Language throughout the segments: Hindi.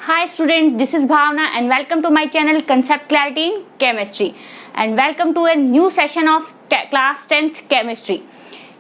Hi students, this is Bhavna and welcome to my channel Concept Clarity in Chemistry and welcome to a new session of class 10th Chemistry।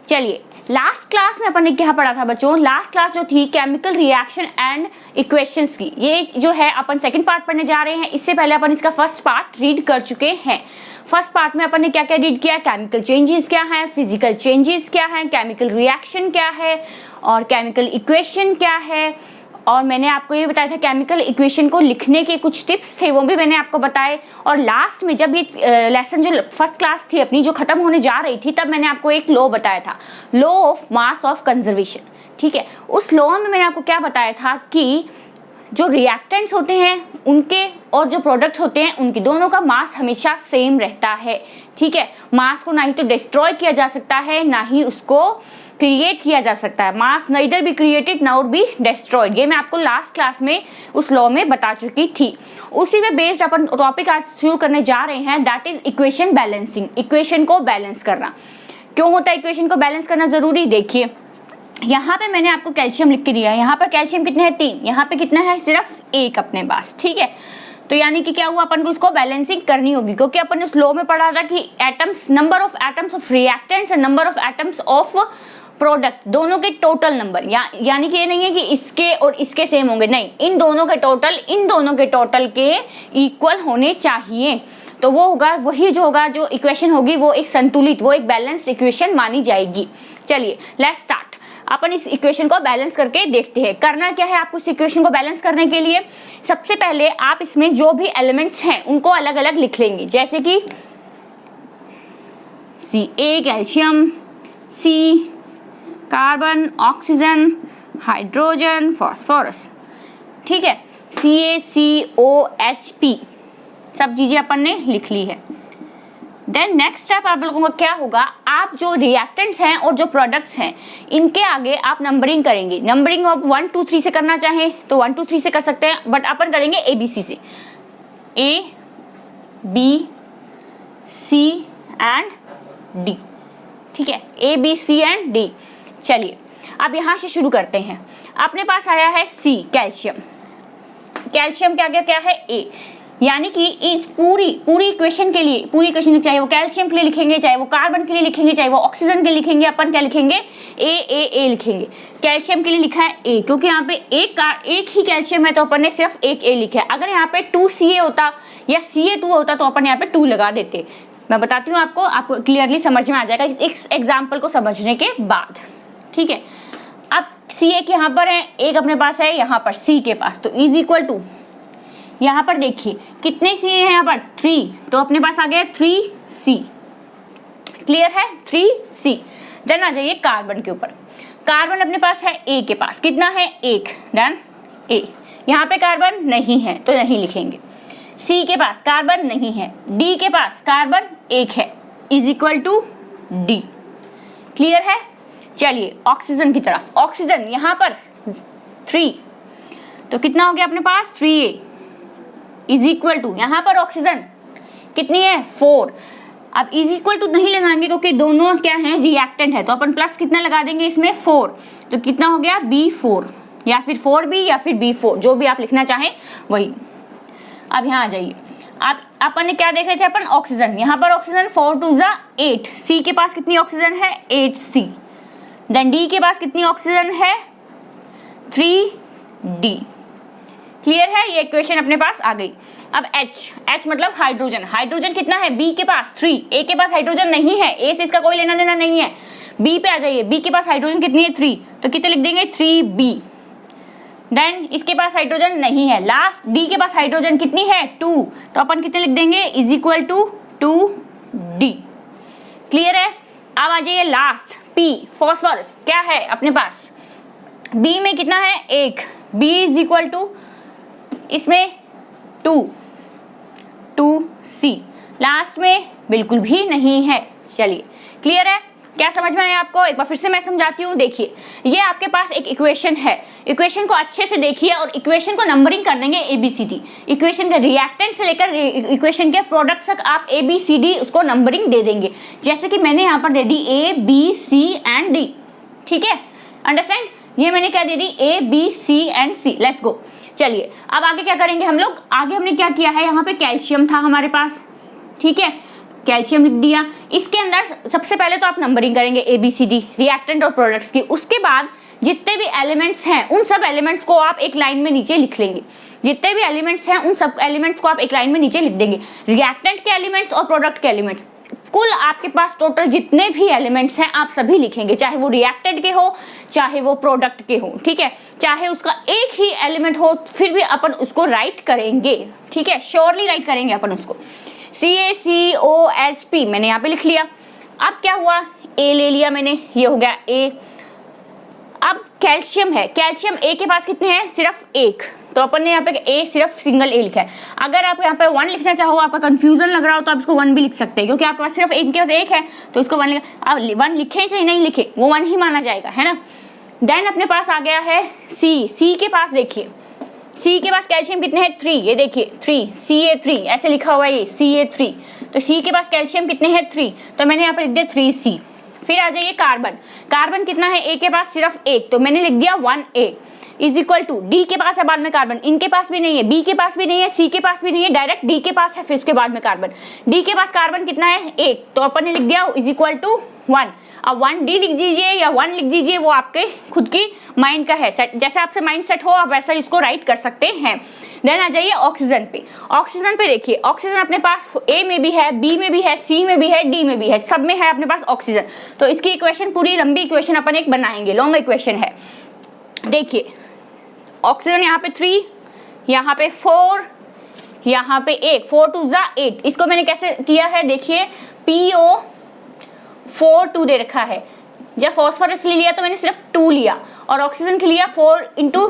चलिए लास्ट क्लास में अपन ने क्या पढ़ा था बच्चों? लास्ट क्लास जो थी केमिकल रिएक्शन एंड इक्वेशंस की, ये जो है अपन सेकंड पार्ट पढ़ने जा rहे हैं। इससे पहले अपन इसका फर्स्ट पार्ट रीड कर चुके हैं। फर्स्ट पार्ट में अपन ने क्या क्या रीड किया? केमिकल चेंजेस क्या है, फिजिकल चेंजेस क्या है, केमिकल रिएक्शन क्या है और केमिकल इक्वेशन क्या है। और मैंने आपको ये बताया था केमिकल इक्वेशन को लिखने के कुछ टिप्स थे, वो भी मैंने आपको बताए। और लास्ट में जब ये लेसन जो फर्स्ट क्लास थी अपनी जो खत्म होने जा रही थी, तब मैंने आपको एक लॉ बताया था, law of mass of conservation. ठीक है, उस लॉ में मैंने आपको क्या बताया था कि जो रिएक्टेंट्स होते हैं उनके और जो प्रोडक्ट्स होते हैं उनकी दोनों का मास हमेशा सेम रहता है। ठीक है, मास को ना ही तो डिस्ट्रॉय किया जा सकता है ना ही उसको क्रिएट किया जा सकता है। Mass neither be created nor be destroyed, ये मैं आपको लास्ट क्लास में उस लॉ में बता चुकी थी। उसी पे बेस्ड अपन टॉपिक आज शुरू करने जा रहे हैं, that is equation balancing. Equation को बैलेंस करना क्यों होता है, इक्वेशन को बैलेंस करना जरूरी? देखिए यहाँ पे मैंने आपको कैल्शियम लिख के दिया है। यहाँ पर कैल्शियम कितने हैं? 3। यहाँ पे कितना है? सिर्फ 1 अपने पास। ठीक है, तो यानी कि क्या हुआ, अपन को इसको बैलेंसिंग करनी होगी, क्योंकि अपन उस लॉ में पढ़ा था कि atoms, number of atoms of reactants and number of atoms of product, दोनों के टोटल नंबर, यानी कि ये नहीं है कि इसके और इसके सेम होंगे, नहीं, इन दोनों के टोटल के इक्वल होने चाहिए। तो वो होगा, वही जो होगा, जो इक्वेशन होगी वो एक संतुलित, वो एक बैलेंस्ड इक्वेशन मानी जाएगी। चलिए लेट्स स्टार्ट। अपन इस इक्वेशन को बैलेंस करके देखते हैं। करना क्या है आपको इस इक्वेशन को बैलेंस करने के लिए? सबसे पहले आप इसमें जो भी एलिमेंट्स हैं उनको अलग अलग लिख लेंगे, जैसे कि Ca calcium, C carbon, oxygen, hydrogen, phosphorus. ठीक है, CaCOH सब चीजें अपन ने लिख ली है। देन नेक्स्ट स्टेप आप लोगों का क्या होगा, आप जो रिएक्टेंट्स हैं और जो प्रोडक्ट्स हैं इनके आगे आप नंबरिंग करेंगे। नंबरिंग आप 1 2 3 से करना चाहें तो 1 2 3 से कर सकते हैं, बट अपन करेंगे ABC से, A B C and D। ठीक है, A B C and D। चलिए अब यहां से शुरू करते हैं। अपने पास आया है C कैल्शियम। कैल्शियम क्या क्या क्या है? A, यानी कि इस पूरी इक्वेशन के लिए, पूरी इक्वेशन चाहे वो कैल्शियम के लिए लिखेंगे, चाहे वो कार्बन के लिए लिखेंगे, चाहे वो ऑक्सीजन के लिए लिखेंगे, अपन क्या लिखेंगे? A लिखेंगे। कैल्शियम के लिए लिखा है A, क्योंकि यहाँ पे एक ही कैल्शियम है तो अपन ने सिर्फ एक A लिखा है। अगर यहाँ पे 2Ca होता या Ca2 होता तो अपन यहाँ पे 2 लगा देते। मैं बताती हूँ आपको क्लियरली समझ में आ जाएगा इस एग्जाम्पल को समझने के बाद। ठीक है, अब Ca के यहाँ पर है, एक अपने पास है यहाँ पर C के पास, तो इज इक्वल टू, यहाँ पर देखिए कितने Ca है यहाँ पर? 3, तो अपने पास आ गया 3C। क्लियर है? 3C। देन आ जाइए कार्बन के ऊपर। कार्बन अपने पास है A के पास, कितना है? 1। देन A, यहाँ पे कार्बन नहीं है तो नहीं लिखेंगे। C के पास कार्बन नहीं है, D के पास कार्बन 1 है, is equal to D। Clear है? चलिए ऑक्सीजन की तरफ। ऑक्सीजन यहाँ पर 3, तो कितना हो गया अपने पास? 3A इज इक्वल टू, यहाँ पर ऑक्सीजन कितनी है? 4। अब इज इक्वल टू नहीं लगाएंगे क्योंकि दोनों क्या है? रिएक्टेंट है, तो अपन प्लस कितना लगा देंगे इसमें? 4। तो कितना हो गया? B4, या फिर 4B या फिर B4, जो भी आप लिखना चाहें वही। अब यहाँ आ जाइए। अब अपन ने क्या देख रहे थे? अपन ऑक्सीजन, यहाँ पर ऑक्सीजन 4 2 8। C के पास कितनी ऑक्सीजन है? 8C। देन D के पास कितनी ऑक्सीजन है? 3D। क्लियर है? ये इक्वेशन अपने पास आ गई। अब H मतलब हाइड्रोजन। हाइड्रोजन कितना है? B के पास 3। A के पास हाइड्रोजन नहीं है, A से इसका कोई लेना देना नहीं है। B पे आ जाइए। B के पास हाइड्रोजन कितनी है? 3, तो कितने लिख देंगे? 3B। देन इसके पास हाइड्रोजन नहीं है। लास्ट D के पास हाइड्रोजन कितनी है? 2, तो अपन कितने लिख देंगे? Is equal to 2D। Clear है? अब आ जाइए लास्ट P, फॉस्फोरस। क्या है अपने पास? B में कितना है? 1। B इज इक्वल टू, इसमें 2C। लास्ट में बिल्कुल भी नहीं है। चलिए क्लियर है? क्या समझ में आया आपको? एक बार फिर से मैं समझाती हूँ। देखिए ये आपके पास एक इक्वेशन है, इक्वेशन को अच्छे से देखिए और इक्वेशन को नंबरिंग कर देंगे ABCD। इक्वेशन के रिएक्टेंट से लेकर इक्वेशन के प्रोडक्ट तक आप ABCD उसको नंबरिंग दे देंगे, जैसे कि मैंने यहाँ पर दे दी ABC एंड D। ठीक है, अंडरस्टैंड? ये मैंने क्या दे दी? ABC and C। Let's go. चलिए अब आगे क्या करेंगे हम लोग, आगे हमने क्या किया है, यहाँ पे कैल्शियम था हमारे पास, ठीक है, कैल्शियम लिख दिया। इसके अंदर सबसे पहले तो आप नंबरिंग करेंगे ABCD रिएक्टेंट और प्रोडक्ट्स की, उसके बाद जितने भी एलिमेंट्स हैं उन सब एलिमेंट्स को आप एक लाइन में नीचे लिख लेंगे, जितने भी एलिमेंट्स हैं उन सब एलिमेंट्स को आप एक लाइन में नीचे लिख देंगे, रिएक्टेंट के एलिमेंट्स और प्रोडक्ट के एलिमेंट्स, कुल आपके पास टोटल जितने भी एलिमेंट्स हैं आप सभी लिखेंगे, चाहे वो रिएक्टेंट के हो चाहे वो प्रोडक्ट के हो, ठीक है, चाहे उसका एक ही एलिमेंट हो फिर भी अपन उसको राइट करेंगे, ठीक है, श्योरली राइट करेंगे अपन उसको। CaCOH मैंने यहाँ पे लिख लिया। अब क्या हुआ, A ले लिया मैंने, ये हो गया A। अब कैल्शियम है, कैल्शियम A के पास कितने हैं, सिर्फ एक, तो अपन ने यहाँ पे A सिर्फ सिंगल A लिखा है। अगर आप यहाँ पे 1 लिखना चाहो, आपका कंफ्यूजन लग रहा हो तो आप इसको 1 भी लिख सकते हैं, क्योंकि आपके पास सिर्फ इनके पास एक है तो इसको 1 लिखा। अब 1 लिखे चाहे नहीं लिखे वो 1 ही माना जाएगा, है ना। देन अपने पास आ गया है C के पास देखिए, C के पास कैल्शियम कितने हैं, 3, ये देखिए 3 Ca3 ऐसे लिखा हुआ है ये Ca3, तो C के पास कैल्शियम कितने हैं 3, तो मैंने यहाँ पर लिख दिया 3C। फिर आ जाइए कार्बन, कार्बन कितना है A के पास सिर्फ एक, तो मैंने लिख दिया 1A is equal to, D के पास है बाद में कार्बन, इनके पास भी नहीं है, B के पास भी नहीं है, C के पास भी नहीं है, डायरेक्ट D के पास है फिर उसके बाद में कार्बन। D के पास कार्बन कितना है, एक, तो अपन ने लिख दिया इज इक्वल टू 1। अब 1D लिख दीजिए या 1 लिख दीजिए, वो आपके खुद की माइंड का है, जैसे आपसे माइंड सेट हो आप वैसा इसको राइट कर सकते हैं। देन आ जाइए ऑक्सीजन पे, ऑक्सीजन पे देखिए ऑक्सीजन अपने पास A में भी है, B में भी है, C में भी है, D में भी है, सब में है अपने पास ऑक्सीजन। तो इसकी इक्वेशन पूरी लंबी इक्वेशन अपन एक बनाएंगे, लॉन्ग इक्वेशन है। देखिए ऑक्सीजन यहाँ पे 3, यहाँ पे 4, यहाँ पे 1, 4 2 8। इसको मैंने कैसे किया है देखिए, PO4 दे रखा है, जब फॉस्फोरस ले लिया तो मैंने सिर्फ 2 लिया, और ऑक्सीजन के लिया 4 इंटू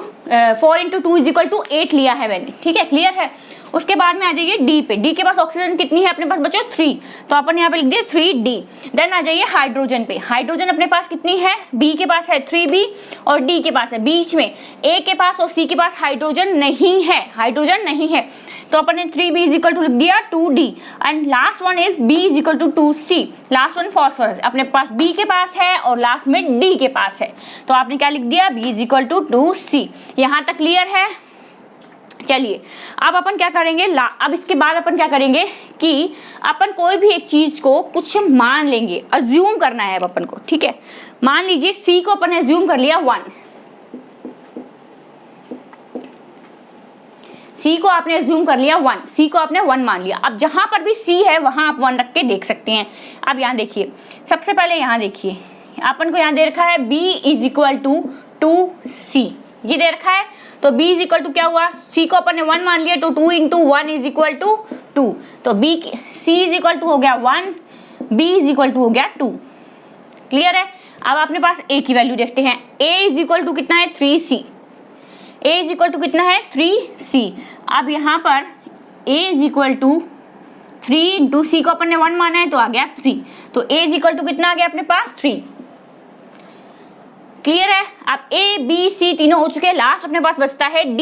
2 इज इक्वल टू 8 लिया है मैंने, ठीक है, क्लियर है। उसके बाद में आ जाइए D पे, D के पास ऑक्सीजन कितनी है अपने पास बच्चों 3, तो अपन यहाँ पे लिख दिए 3D। देन आ जाइए हाइड्रोजन पे, हाइड्रोजन अपने पास कितनी है, B के पास है 3B और D के पास है, बीच में A के पास और C के पास हाइड्रोजन नहीं है, हाइड्रोजन नहीं है, तो अपन ने 3B इज इक्वल टू लिख दिया 2D। And last one is B is equal to 2C, last one phosphorus अपने पास B के पास है और लास्ट में D के पास है, तो आपने क्या लिख दिया B is equal to 2C। यहाँ तक क्लियर है। चलिए अब अपन क्या करेंगे, अब इसके बाद अपन क्या करेंगे कि अपन कोई भी एक चीज को कुछ मान लेंगे, अज्यूम करना है अब अपन को, ठीक है। मान लीजिए C को अपन ने अज्यूम कर लिया 1, C को आपने अज्यूम कर लिया 1, C को आपने 1 मान लिया। अब जहां पर भी C है वहां आप 1 रख के देख सकते हैं। अब यहाँ देखिए, सबसे पहले यहाँ देखिए अपन को यहाँ दे रखा है B is equal to 2C, ये दे रखा है, तो B इज इक्वल टू क्या हुआ, C को अपन ने 1 मान लिया, तो 2 इंटू 1 इज इक्वल टू 2, तो C इज इक्वल टू हो गया 1, B इज इक्वल टू हो गया 2, क्लियर है। अब अपने पास A की वैल्यू देखते हैं, A इज इक्वल टू कितना है 3C, A is equal to कितना है 3C। अब यहाँ पर A is equal to 3 into C को अपन ने 1 माना है तो आ गया 3, तो A इज इक्वल टू कितना आ गया अपने पास 3, क्लियर है। अब A B C तीनों हो चुके हैं, लास्ट अपने पास बचता है D,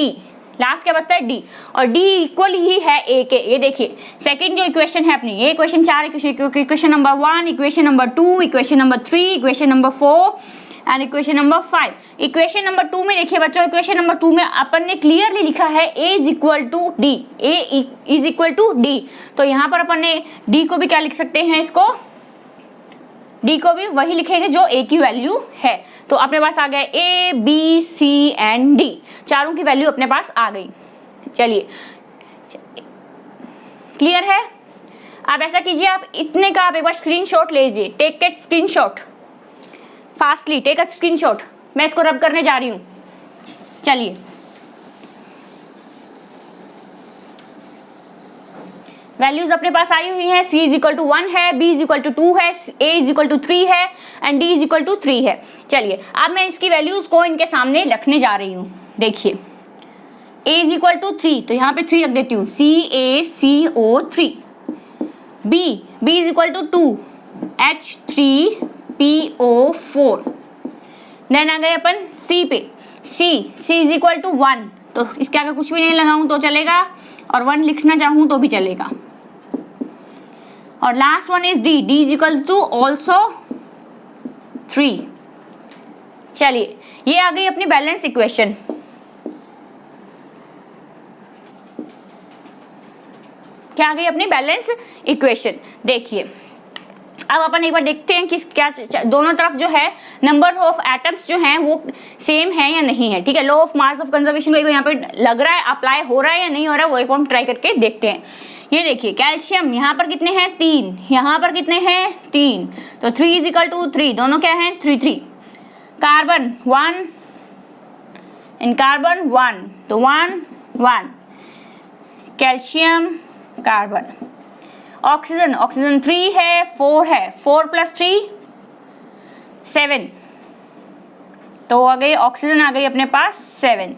लास्ट क्या बचता है D, और D इक्वल ही है A के। ये देखिए सेकंड जो इक्वेशन है अपनी, ये equation 4 equation number 1, equation number 2, equation number 3, equation number 4 and equation number 5। Equation number 2 में देखिए बच्चों, इक्वेशन नंबर 2 में अपन ने क्लियरली लिखा है A is equal to D, A is equal to D, तो यहाँ पर अपन ने D को भी क्या लिख सकते हैं, इसको D को भी वही लिखेंगे जो A की वैल्यू है, तो अपने पास आ गया A B C and D, चारों की वैल्यू अपने पास आ गई। चलिए क्लियर है। अब ऐसा कीजिए, आप इतने का आप एक बार स्क्रीनशॉट ले लीजिए, take a screenshot, fastly take a screenshot, मैं इसको रब करने जा रही हूं। चलिए वैल्यूज अपने पास आई हुई है, C इज इक्वल टू 1 है, B इज इक्वल टू 2 है, A इज इक्वल टू 3 है and D is equal to 3 है। चलिए अब मैं इसकी वैल्यूज को इनके सामने रखने जा रही हूँ। देखिए A इज इक्वल टू 3, तो यहाँ पे 3 रख देती हूँ, CaCO3। B is equal to 2, H3PO4। Then आ गए अपन C पे, C इज इक्वल टू 1, तो इसके आगे कुछ भी नहीं लगाऊं तो चलेगा, और 1 लिखना चाहूं तो भी चलेगा। और last one is D is equal to also 3। चलिए ये आ गई अपनी बैलेंस इक्वेशन। क्या आ गई अपनी बैलेंस इक्वेशन। देखिए अब अपन एक बार देखते हैं कि क्या दोनों तरफ जो है नंबर ऑफ एटम्स जो हैं वो सेम है या नहीं है। ठीक है, law of mass of conservation को यहाँ पे लग रहा है, अप्लाई हो रहा है या नहीं हो रहा है, वो एक हम ट्राई करके देखते हैं। ये देखिए कैल्शियम यहाँ पर कितने हैं 3, यहाँ पर कितने हैं 3, तो 3 इज इक्वल टू 3, दोनों क्या हैं 3 3। कार्बन 1 एंड कार्बन 1, तो 1 1, कैल्शियम कार्बन। ऑक्सीजन, ऑक्सीजन 3 है 4 है, 4 प्लस 3 7, तो आ गई ऑक्सीजन आ गई अपने पास 7।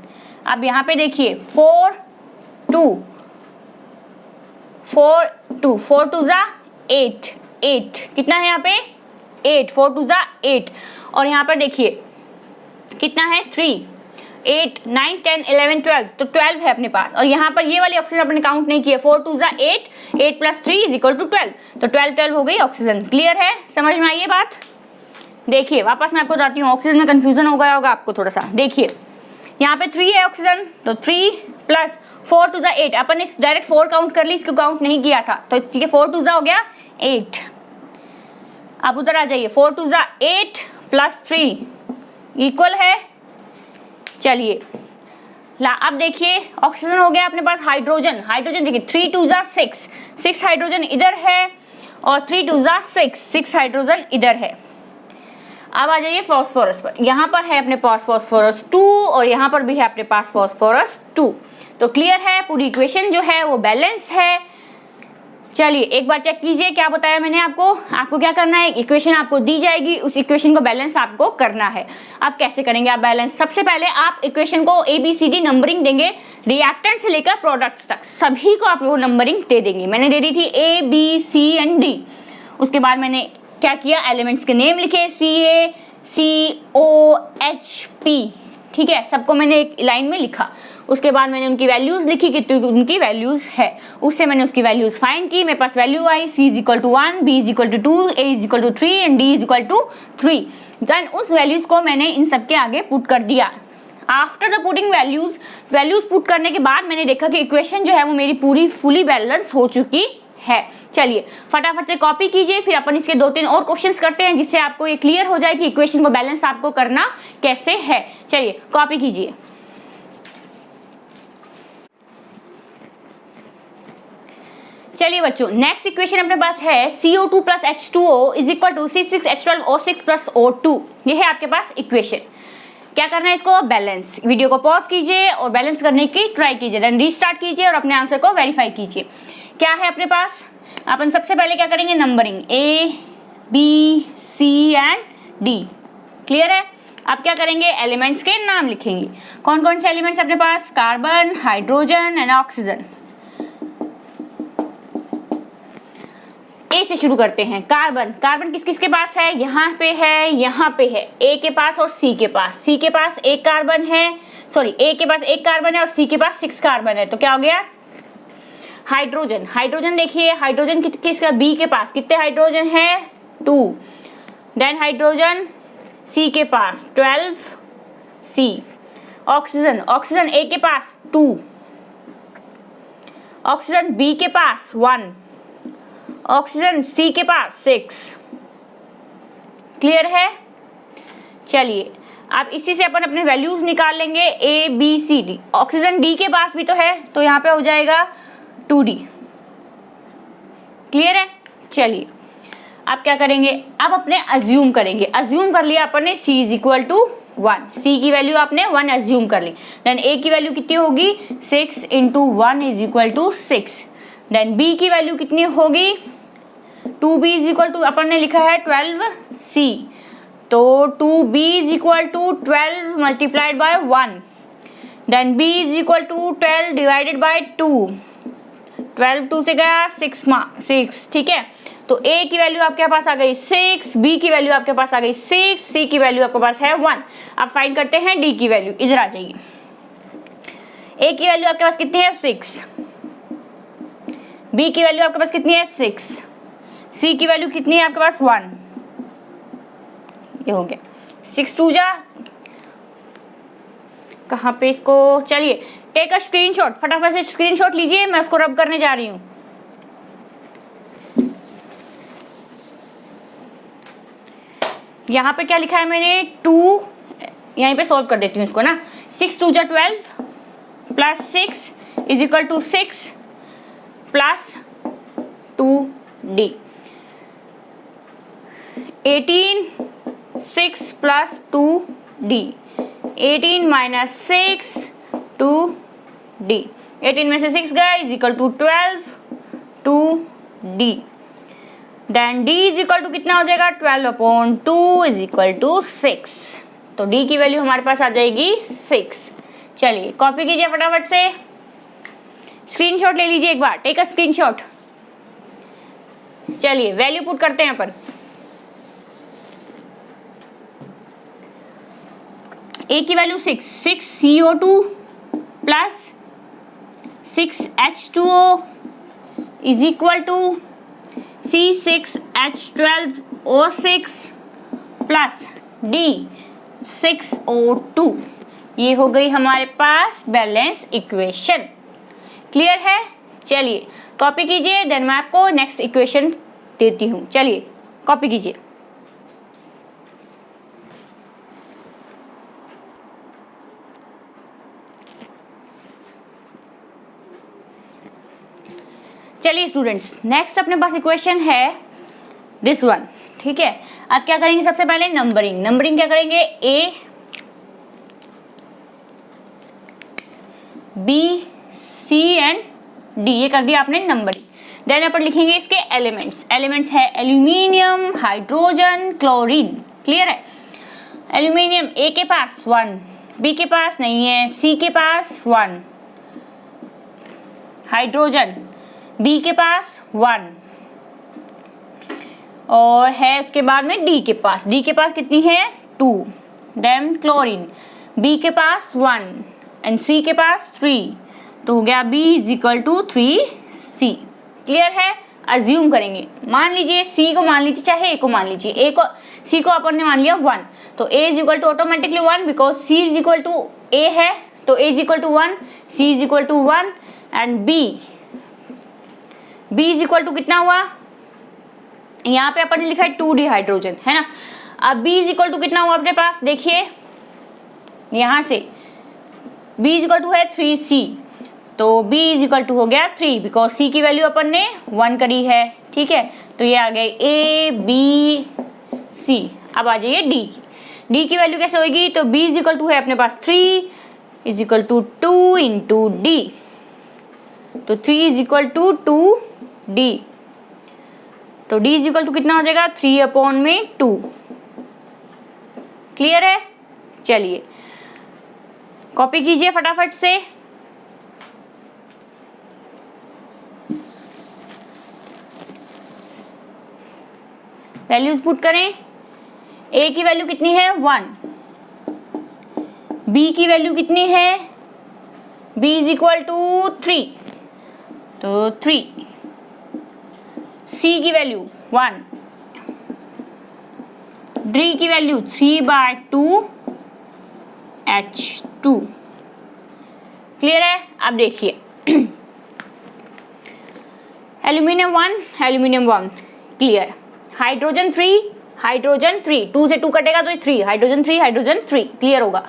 अब यहाँ पे देखिए 4 2 4 2 जा 8 8, कितना है यहाँ पे 8, 4 2 जा 8, और यहाँ पर देखिए कितना है 3 8 9 10 11 12, तो 12 है अपने पास। और यहाँ पर ये वाली ऑक्सीजन अपने काउंट नहीं किया, 4 2 जा 8, 8 प्लस 3 इज इक्वल टू 12, तो 12 हो गई ऑक्सीजन। क्लियर है, समझ में आई ये बात। देखिए वापस मैं आपको बताती हूँ, ऑक्सीजन में कंफ्यूजन हो गया होगा आपको थोड़ा सा। देखिए यहाँ पे 3 है ऑक्सीजन, तो 3 प्लस 4 2 जा 8, अपन ने डायरेक्ट 4 काउंट कर ली, इसको काउंट नहीं किया था, तो ठीक है 4 2 जा हो गया 8। अब उधर आ जाइए, 4 2 जा 8 प्लस 3 इक्वल है, चलिए ला अब देखिए ऑक्सीजन हो गया अपने पास। हाइड्रोजन, हाइड्रोजन देखिए 3 2 जा 6, 6 हाइड्रोजन इधर है, और 3 2 जा 6, 6 हाइड्रोजन इधर है। अब आ जाइए फास्फोरस पर, यहाँ पर है अपने पास फास्फोरस 2, और यहाँ पर भी है अपने पास फास्फोरस 2, तो क्लियर है, पूरी इक्वेशन जो है वो बैलेंस है। चलिए एक बार चेक कीजिए क्या बताया मैंने आपको क्या करना है, इक्वेशन आपको दी जाएगी, उस इक्वेशन को बैलेंस आपको करना है। अब कैसे करेंगे आप बैलेंस, सबसे पहले आप इक्वेशन को ABCD नंबरिंग देंगे, रिएक्टेंट से लेकर प्रोडक्ट्स तक सभी को आप वो नंबरिंग दे देंगे। मैंने दे दी थी A B C and D, उसके बाद मैंने क्या किया, एलिमेंट्स के नेम लिखे CaCOHP, ठीक है, सबको मैंने एक लाइन में लिखा। उसके बाद मैंने उनकी वैल्यूज लिखी कि उनकी वैल्यूज है, उससे मैंने उसकी वैल्यूज फाइंड की, मेरे पास वैल्यू आई C is equal to 1, B is equal to 2, A is equal to 3 and D is equal to 3। Then उस वैल्यूज को मैंने इन सबके आगे पुट कर दिया। After the putting values put करने के बाद मैंने देखा कि इक्वेशन जो है वो मेरी पूरी फुली बैलेंस हो चुकी है। चलिए फटाफट से कॉपी कीजिए, फिर अपन इसके 2-3 और क्वेश्चंस करते हैं जिससे आपको ये क्लियर हो जाए कि इक्वेशन को बैलेंस आपको करना कैसे है। चलिए कॉपी कीजिए। चलिए बच्चों नेक्स्ट इक्वेशन अपने पास है CO2 plus H2O is equal to C6H12O6 plus O2। ये है आपके पास इक्वेशन। क्या करना है इसको, बैलेंस। वीडियो को पॉज कीजिए और बैलेंस करने की ट्राई कीजिए, देन रीस्टार्ट कीजिए और अपने आंसर को वेरीफाई कीजिए। क्या है अपने पास, अपन सबसे पहले क्या करेंगे, numbering A B C and D। Clear है। अब क्या करेंगे, एलिमेंट्स के नाम लिखेंगे। कौन कौन से एलिमेंट्स अपने पास, कार्बन, हाइड्रोजन एंड ऑक्सीजन। ए से शुरू करते हैं। कार्बन, कार्बन किस किस के पास है, यहाँ पे है, यहाँ पे है, ए के पास और सी के पास। सी के पास एक कार्बन है, सॉरी ए के पास एक कार्बन है और सी के पास 6 कार्बन है, तो क्या हो गया। हाइड्रोजन, हाइड्रोजन देखिए, हाइड्रोजन किसका, बी के पास कितने हाइड्रोजन है, 2। देन हाइड्रोजन सी के पास 12 सी। ऑक्सीजन, ऑक्सीजन ए के पास 2, ऑक्सीजन बी के पास 1, ऑक्सीजन सी के पास 6। क्लियर है। चलिए अब इसी से अपन अपने वैल्यूज निकाल लेंगे, A B C D. Oxygen D के पास भी तो है, तो यहाँ पे हो जाएगा 2D। क्लियर है। चलिए अब क्या करेंगे, अब अपने अज्यूम करेंगे। अज्यूम कर लिया अपन ने C इज इक्वल टू 1, सी की वैल्यू आपने 1 अज्यूम कर ली। देन ए की वैल्यू कितनी होगी, 6 into 1 is equal to 6। Then B की वैल्यू कितनी होगी, 2b इज इक्वल टू अपन ने लिखा है 12c, तो 2b is equal to 12 multiplied by 1। Then b is equal to 12 divided by 2, 12 2 से गया 6, ठीक है। तो a की वैल्यू आपके पास आ गई 6, b की वैल्यू आपके पास आ गई 6, c की वैल्यू आपके पास है 1। अब फाइंड करते हैं d की वैल्यू, इधर आ जाइए। a की वैल्यू आपके पास कितनी है, 6, b की वैल्यू आपके पास कितनी है, 6, सी की वैल्यू कितनी है आपके पास, 1। ये हो गया 6 2 जा, कहाँ पे इसको, चलिए टेक अ स्क्रीनशॉट, फटाफट से स्क्रीनशॉट लीजिए, मैं उसको रब करने जा रही हूँ। यहाँ पे क्या लिखा है मैंने 2, यहीं पे सॉल्व कर देती हूँ इसको ना। 6 2 जा 12 plus 6 is equal to 6 plus 2d। 18 6 plus 2d, 18 minus 6 2d, 18 में से 6 गया is equal to 12 2d। Then d is equal to कितना हो जाएगा 12/2 इज इक्वल टू 6। तो d की वैल्यू हमारे पास आ जाएगी 6। चलिए कॉपी कीजिए फटाफट से, स्क्रीनशॉट ले लीजिए एक बार, टेक अ स्क्रीनशॉट। चलिए वैल्यू पुट करते हैं अपन। a की value 6, 6 CO2 plus 6 H2O is equal to C6H12O6 plus D 6O2। ये हो गई हमारे पास बैलेंस इक्वेशन। क्लियर है? चलिए कॉपी कीजिए, देन मैं आपको नेक्स्ट इक्वेशन देती हूँ। चलिए कॉपी कीजिए। चलिए स्टूडेंट्स, नेक्स्ट अपने पास इक्वेशन है दिस वन। ठीक है, अब क्या करेंगे, सबसे पहले नंबरिंग क्या करेंगे, A B C and D, ये कर दिया आपने नंबरिंग। देन अपन लिखेंगे इसके एलिमेंट्स है एल्यूमिनियम, हाइड्रोजन, क्लोरीन। क्लियर है? एल्यूमिनियम A के पास 1, B के पास नहीं है, C के पास 1, हाइड्रोजन B के पास 1 और है उसके बाद में D के पास कितनी है 2। देन क्लोरीन B के पास 1 एंड C के पास 3, तो हो गया B is equal to 3C। Clear है? अज्यूम करेंगे, मान लीजिए C को मान लीजिए, चाहे A को मान लीजिए, C को अपन ने मान लिया 1, तो A is equal to automatically 1 because C is equal to A है, तो A is equal to 1, C is equal to 1 and B is equal to कितना हुआ, यहाँ पे अपन ने लिखा है 2D हाइड्रोजन, है ना। अब B इज इक्वल टू कितना हुआ अपने पास, देखिए यहाँ से B इज इक्वल टू है 3C, तो B इज इक्वल टू हो गया 3 बिकॉज C की वैल्यू अपन ने 1 करी है। ठीक है, तो ये आ गए A B C। अब आ जाइए D की वैल्यू कैसे होगी, तो B इज इक्वल टू है अपने पास 3 is equal to 2 into D, तो 3 इज इक्वल टू 2D, तो D इज इक्वल टू कितना हो जाएगा 3/2। क्लियर है? चलिए कॉपी कीजिए फटाफट से। वैल्यूज पुट करें। A की वैल्यू कितनी है 1, B की वैल्यू कितनी है, B इज इक्वल टू 3, तो 3, C की वैल्यू 1, D की वैल्यू 3/2 H2। क्लियर है? अब देखिए एल्यूमिनियम 1 क्लियर, हाइड्रोजन 3 2 से 2 कटेगा तो 3, हाइड्रोजन 3 क्लियर होगा,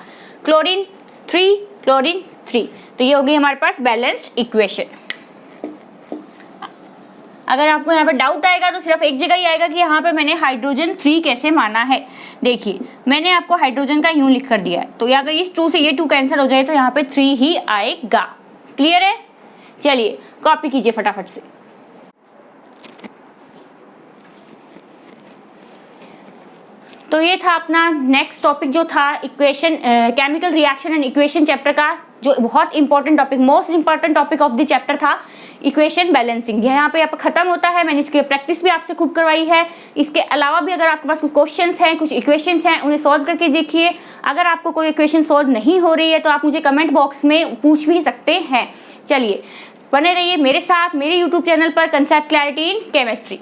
क्लोरीन 3, तो ये होगी हमारे पास बैलेंस्ड इक्वेशन। अगर आपको यहाँ पे डाउट आएगा तो सिर्फ एक जगह ही आएगा कि यहाँ पे मैंने हाइड्रोजन 3 कैसे माना है। देखिए मैंने आपको हाइड्रोजन का यूं लिख कर दिया है, तो अगर इस 2 से ये 2 कैंसिल हो जाए तो यहाँ पे 3 ही आएगा। क्लियर है? चलिए कॉपी कीजिए फटाफट से। तो ये था अपना नेक्स्ट टॉपिक जो था equation, chemical reaction and equation chapter का, जो बहुत important topic, most important topic of the chapter था इक्वेशन बैलेंसिंग। यहाँ पे खत्म होता है। मैंने इसकी प्रैक्टिस भी आपसे खूब करवाई है। इसके अलावा भी अगर आपके पास कुछ क्वेश्चंस हैं, कुछ इक्वेशंस हैं, उन्हें सॉल्व करके देखिए। अगर आपको कोई इक्वेशन सॉल्व नहीं हो रही है तो आप मुझे कमेंट बॉक्स में पूछ भी सकते हैं। चलिए बने रहिए मेरे साथ मेरे यूट्यूब चैनल पर, कंसेप्ट क्लैरिटी इन केमिस्ट्री।